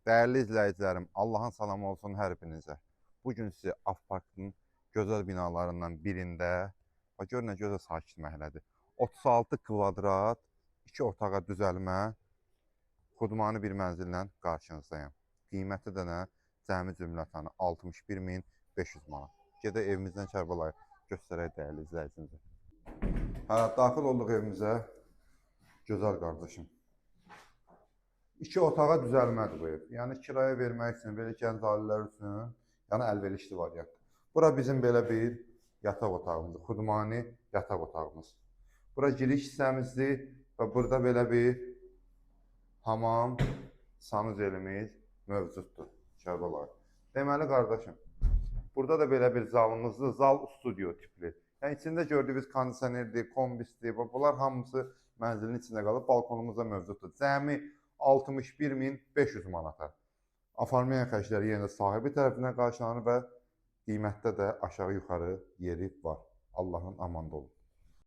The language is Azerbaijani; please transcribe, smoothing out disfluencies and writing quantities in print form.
Değerli izləyicilərim, Allahın salamı olsun hər birinizə. Bugün sizi Afparkın gözəl binalarından birində, gör nə gözəl sakit məhəllədir. 36 kvadrat, 2 otağa düzəlmə, xudmani bir mənzillə qarşınızdayım. Qiyməti də nə? Cəmi cümlətanı 61.500 manat. Gedək evimizdən Kərbəlayı göstərək dəyərli izləyicimizə. Daxil olduq evimizə. Gözəl qardaşım. 2 otağa düzəlmədir bu ev. Yəni kiraya vermək üçün, belə gənc ailələr üçün, yəni əlverişli variantdır. Bura bizim belə bir yataq otağımızdır, xudmani yataq otağımız. Bura giriş hissəmizdir və burada belə bir hamam, sanuzelimiz mövcuddur. Kərbəlayı. Deməli qardaşım, burada da belə bir zalımızdır, zal studio tipli. Yəni içində gördüyünüz kondisionerdir, kombisdir, bunlar hamısı mənzilin içində qalıb, balkonumuzda mövcuddur. Cəmi 61.500 manata. Oformayan xərcləri yenə sahibi tərəfindən qarşılanır və qiymətdə də aşağı yuxarı yeri var. Allahın amanında olun.